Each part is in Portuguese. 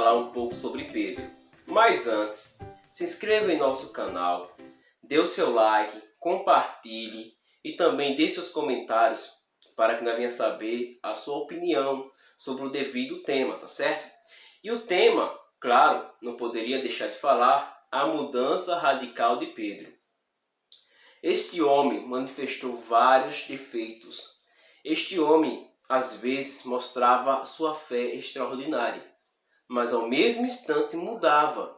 falar um pouco sobre Pedro. Mas antes, se inscreva em nosso canal, dê o seu like, compartilhe e também dê seus comentários para que nós venhamos saber a sua opinião sobre o devido tema, tá certo? E o tema, claro, não poderia deixar de falar, a mudança radical de Pedro. Este homem manifestou vários defeitos. Este homem, às vezes, mostrava sua fé extraordinária, mas ao mesmo instante mudava.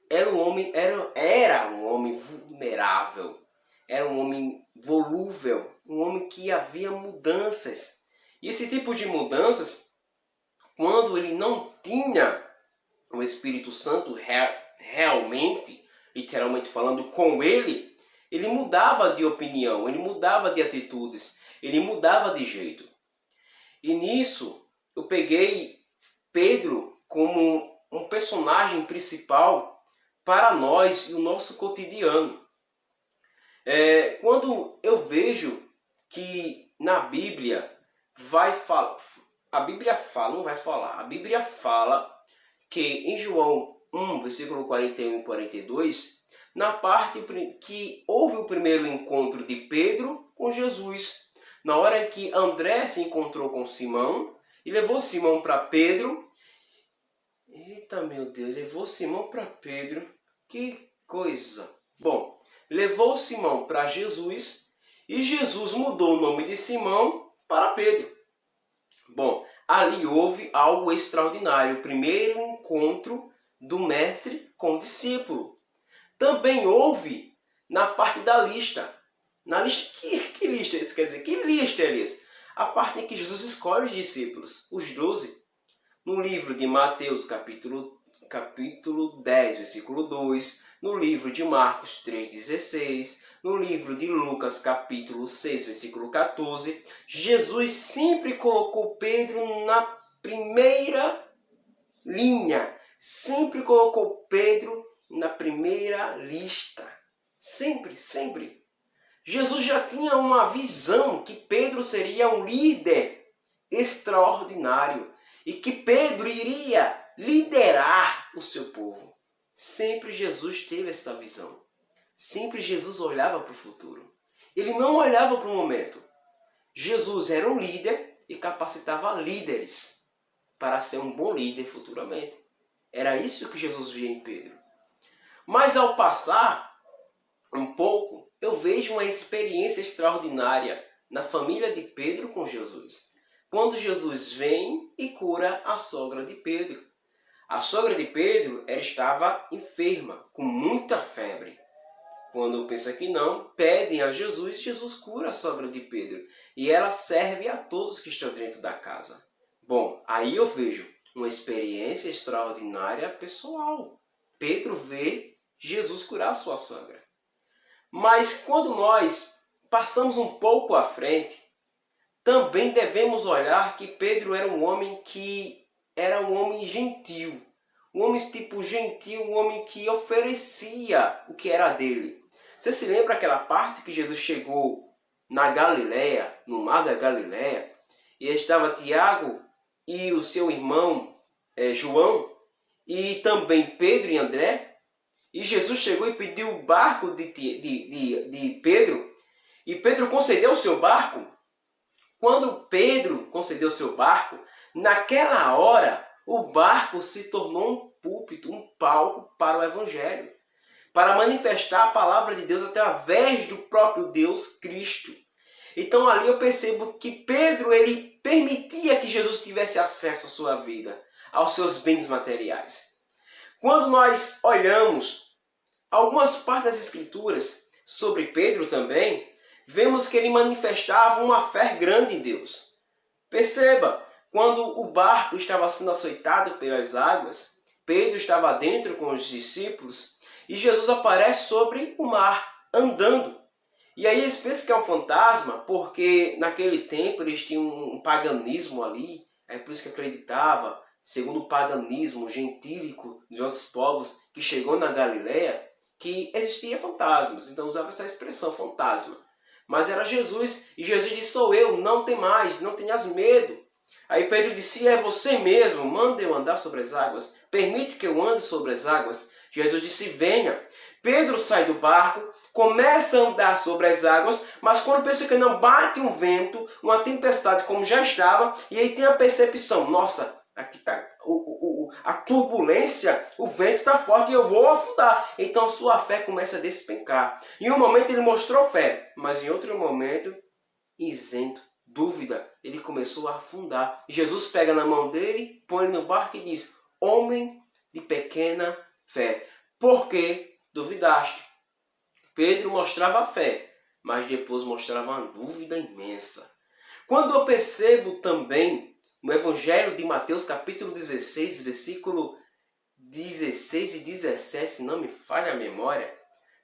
Era um homem vulnerável, era um homem volúvel, um homem que havia mudanças. E esse tipo de mudanças, quando ele não tinha o Espírito Santo realmente, literalmente falando, com ele mudava de opinião, ele mudava de atitudes, ele mudava de jeito. E nisso eu peguei Pedro como um personagem principal para nós e o nosso cotidiano. Quando eu vejo que na Bíblia a Bíblia fala que em João 1, versículo 41 e 42, na parte que houve o primeiro encontro de Pedro com Jesus, na hora em que André se encontrou com Simão e levou Simão para Pedro. Eita, meu Deus, levou Simão para Pedro, que coisa! Bom, levou Simão para Jesus e Jesus mudou o nome de Simão para Pedro. Bom, ali houve algo extraordinário, o primeiro encontro do mestre com o discípulo. Também houve na parte da lista. Na lista, que lista isso quer dizer? Que lista é essa? A parte em que Jesus escolhe os discípulos, os 12. No livro de Mateus, capítulo 10, versículo 2. No livro de Marcos 3,16. No livro de Lucas, capítulo 6, versículo 14. Jesus sempre colocou Pedro na primeira linha. Sempre colocou Pedro na primeira lista. Sempre, sempre. Jesus já tinha uma visão que Pedro seria um líder extraordinário e que Pedro iria liderar o seu povo. Sempre Jesus teve essa visão. Sempre Jesus olhava para o futuro. Ele não olhava para o momento. Jesus era um líder e capacitava líderes para ser um bom líder futuramente. Era isso que Jesus via em Pedro. Mas ao passar um pouco, eu vejo uma experiência extraordinária na família de Pedro com Jesus. Quando Jesus vem e cura a sogra de Pedro. A sogra de Pedro, ela estava enferma, com muita febre. Quando pensa que não, pedem a Jesus, Jesus cura a sogra de Pedro. E ela serve a todos que estão dentro da casa. Bom, aí eu vejo uma experiência extraordinária pessoal. Pedro vê Jesus curar a sua sogra. Mas quando nós passamos um pouco à frente, também devemos olhar que Pedro era um homem gentil. Um homem tipo gentil, um homem que oferecia o que era dele. Você se lembra aquela parte que Jesus chegou na Galileia, no mar da Galileia, e estava Tiago e o seu irmão João, e também Pedro e André, e Jesus chegou e pediu o barco de Pedro, e Pedro concedeu o seu barco. Quando Pedro concedeu o seu barco, naquela hora, o barco se tornou um púlpito, um palco para o Evangelho, para manifestar a palavra de Deus através do próprio Deus Cristo. Então ali eu percebo que Pedro, ele permitia que Jesus tivesse acesso à sua vida, aos seus bens materiais. Quando nós olhamos algumas partes das Escrituras sobre Pedro também, vemos que ele manifestava uma fé grande em Deus. Perceba, quando o barco estava sendo açoitado pelas águas, Pedro estava dentro com os discípulos e Jesus aparece sobre o mar, andando. E aí eles pensam que é um fantasma, porque naquele tempo eles tinham um paganismo ali, é por isso que acreditava, segundo o paganismo gentílico de outros povos que chegou na Galileia, que existia fantasmas. Então usava essa expressão, fantasma. Mas era Jesus, e Jesus disse, sou eu, não tem mais, não tenhas medo. Aí Pedro disse, é você mesmo, manda eu andar sobre as águas, permite que eu ande sobre as águas. Jesus disse, venha. Pedro sai do barco, começa a andar sobre as águas, mas quando pensa que não, bate um vento, uma tempestade como já estava, e aí tem a percepção, nossa, aqui está a turbulência, o vento está forte e eu vou afundar. Então a sua fé começa a despencar. Em um momento ele mostrou fé, mas em outro momento, isento, dúvida, ele começou a afundar. Jesus pega na mão dele, põe ele no barco e diz, homem de pequena fé, por que duvidaste? Pedro mostrava fé, mas depois mostrava uma dúvida imensa. Quando eu percebo também no Evangelho de Mateus, capítulo 16, versículo 16 e 17, se não me falha a memória,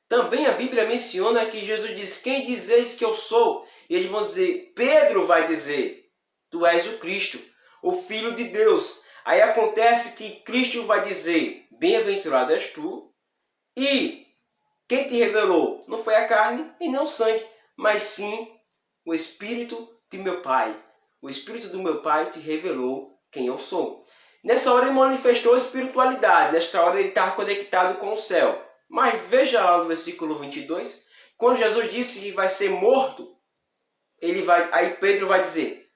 também a Bíblia menciona que Jesus diz, quem dizeis que eu sou? E eles vão dizer, Pedro vai dizer, tu és o Cristo, o Filho de Deus. Aí acontece que Cristo vai dizer, bem-aventurado és tu, e quem te revelou não foi a carne e não o sangue, mas sim o Espírito de meu Pai. O Espírito do meu Pai te revelou quem eu sou. Nessa hora ele manifestou espiritualidade, nesta hora ele estava conectado com o céu. Mas veja lá no versículo 22, quando Jesus disse que vai ser morto, aí Pedro vai dizer,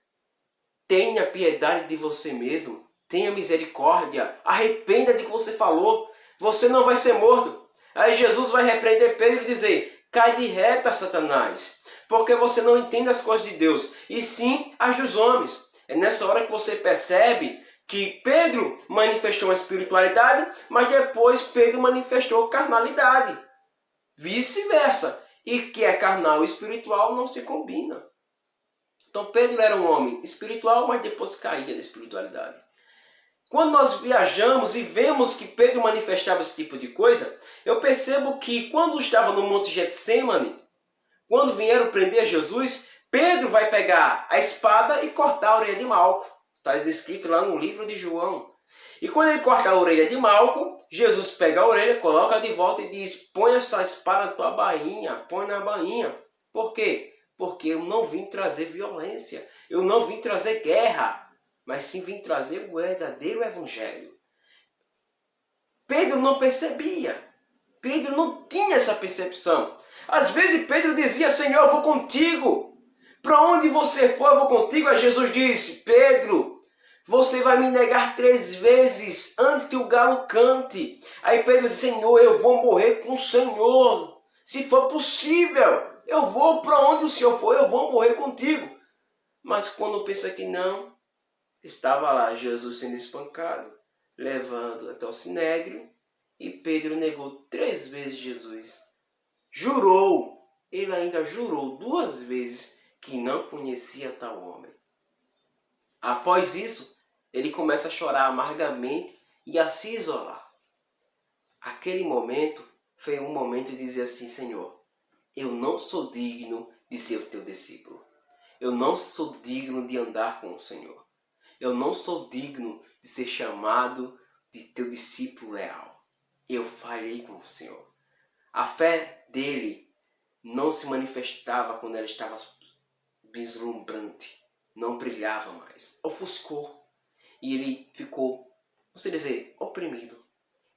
tenha piedade de você mesmo, tenha misericórdia, arrependa de que você falou, você não vai ser morto. Aí Jesus vai repreender Pedro e dizer, cai de reta, Satanás, porque você não entende as coisas de Deus, e sim as dos homens. É nessa hora que você percebe que Pedro manifestou a espiritualidade, mas depois Pedro manifestou carnalidade. Vice-versa. E que é carnal e espiritual não se combina. Então Pedro era um homem espiritual, mas depois caía na espiritualidade. Quando nós viajamos e vemos que Pedro manifestava esse tipo de coisa, eu percebo que quando estava no Monte Getsemane, quando vieram prender Jesus, Pedro vai pegar a espada e cortar a orelha de Malco. Está descrito lá no livro de João. E quando ele corta a orelha de Malco, Jesus pega a orelha, coloca de volta e diz, põe essa espada na tua bainha, põe na bainha. Por quê? Porque eu não vim trazer violência, eu não vim trazer guerra, mas sim vim trazer o verdadeiro evangelho. Pedro não percebia, Pedro não tinha essa percepção. Às vezes Pedro dizia, Senhor, eu vou contigo. Para onde você for, eu vou contigo. Aí Jesus disse, Pedro, você vai me negar 3 vezes antes que o galo cante. Aí Pedro disse, Senhor, eu vou morrer com o Senhor. Se for possível, eu vou para onde o Senhor for, eu vou morrer contigo. Mas quando pensa que não, estava lá Jesus sendo espancado, levando até o sinédrio, e Pedro negou 3 vezes Jesus. Jurou, ele ainda jurou 2 vezes que não conhecia tal homem. Após isso, ele começa a chorar amargamente e a se isolar. Aquele momento foi um momento de dizer assim, Senhor, eu não sou digno de ser o teu discípulo. Eu não sou digno de andar com o Senhor. Eu não sou digno de ser chamado de teu discípulo leal. Eu falhei com o Senhor. A fé dele não se manifestava quando ela estava vislumbrante, não brilhava mais, ofuscou. E ele ficou, você dizer, oprimido.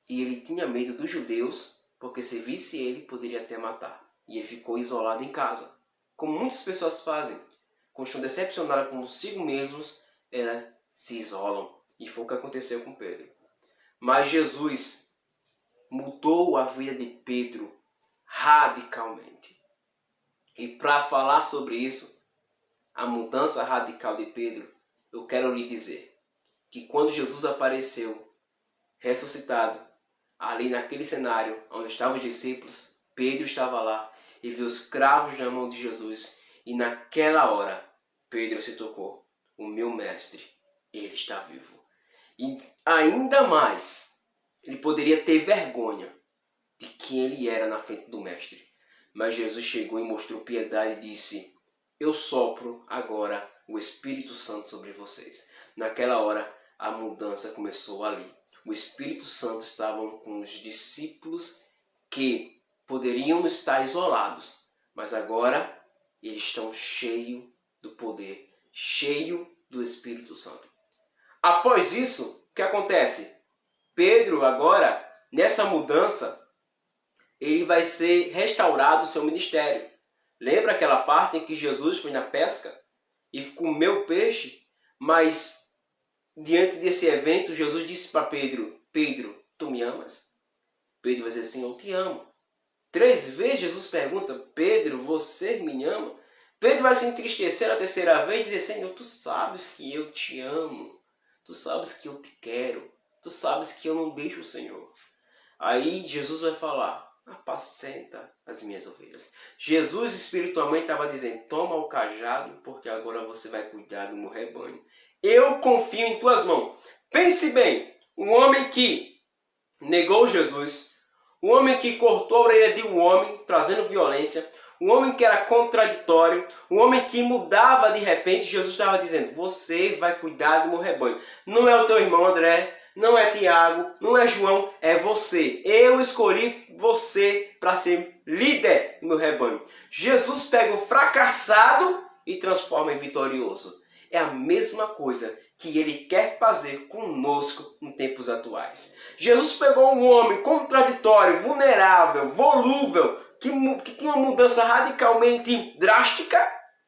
E ele tinha medo dos judeus, porque se visse ele, poderia até matar. E ele ficou isolado em casa, como muitas pessoas fazem. Quando estão decepcionadas consigo mesmos, elas se isolam. E foi o que aconteceu com Pedro. Mas Jesus mudou a vida de Pedro radicalmente. E para falar sobre isso, a mudança radical de Pedro, eu quero lhe dizer que quando Jesus apareceu, ressuscitado, ali naquele cenário onde estavam os discípulos, Pedro estava lá e viu os cravos na mão de Jesus. E naquela hora, Pedro se tocou, o meu mestre, ele está vivo. E ainda mais, ele poderia ter vergonha de quem ele era na frente do mestre. Mas Jesus chegou e mostrou piedade e disse, eu sopro agora o Espírito Santo sobre vocês. Naquela hora, a mudança começou ali. O Espírito Santo estava com os discípulos que poderiam estar isolados, mas agora eles estão cheios do poder, cheios do Espírito Santo. Após isso, o que acontece? Pedro agora, nessa mudança, ele vai ser restaurado o seu ministério. Lembra aquela parte em que Jesus foi na pesca e comeu peixe? Mas diante desse evento, Jesus disse para Pedro, Pedro, tu me amas? Pedro vai dizer assim, eu te amo. 3 vezes Jesus pergunta, Pedro, você me ama? Pedro vai se entristecer na 3ª vez e dizer, Senhor, tu sabes que eu te amo. Tu sabes que eu te quero. Tu sabes que eu não deixo o Senhor. Aí Jesus vai falar, apacenta as minhas ovelhas. Jesus espiritualmente estava dizendo, toma o cajado, porque agora você vai cuidar do meu rebanho. Eu confio em tuas mãos. Pense bem, um homem que negou Jesus, um homem que cortou a orelha de um homem, trazendo violência, um homem que era contraditório, um homem que mudava de repente, Jesus estava dizendo, você vai cuidar do meu rebanho. Não é o teu irmão André, não é Tiago, não é João, é você. Eu escolhi você para ser líder do meu rebanho. Jesus pega o fracassado e transforma em vitorioso. É a mesma coisa que ele quer fazer conosco em tempos atuais. Jesus pegou um homem contraditório, vulnerável, volúvel, que tinha uma mudança radicalmente drástica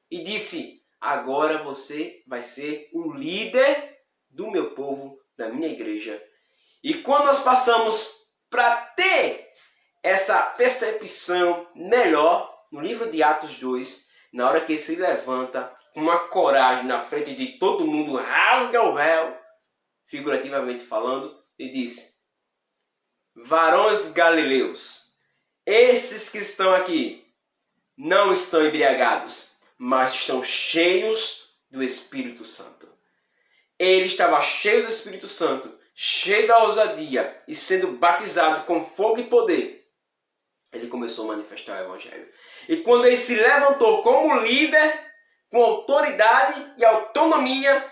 e disse, agora você vai ser o líder do meu povo, da minha igreja. E quando nós passamos para ter essa percepção melhor, no livro de Atos 2, na hora que ele se levanta com uma coragem na frente de todo mundo, rasga o véu, figurativamente falando, e diz, varões galileus, esses que estão aqui não estão embriagados, mas estão cheios do Espírito Santo. Ele estava cheio do Espírito Santo, cheio da ousadia e sendo batizado com fogo e poder. Ele começou a manifestar o Evangelho. E quando ele se levantou como líder, com autoridade e autonomia,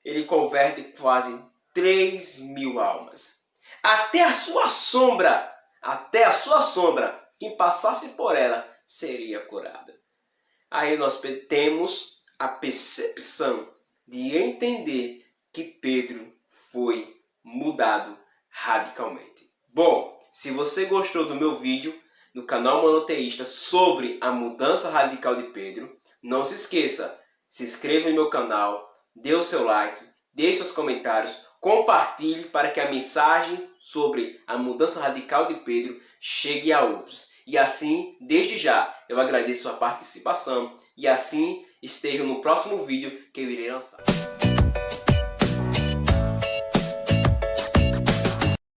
ele converte quase 3.000 almas. Até a sua sombra, quem passasse por ela, seria curada. Aí nós temos a percepção de entender que Pedro foi mudado radicalmente. Bom, se você gostou do meu vídeo no canal Monoteísta sobre a mudança radical de Pedro, não se esqueça, se inscreva no meu canal, dê o seu like, deixe seus comentários, compartilhe para que a mensagem sobre a mudança radical de Pedro chegue a outros. E assim, desde já, eu agradeço a participação e assim esteja no próximo vídeo que eu irei lançar.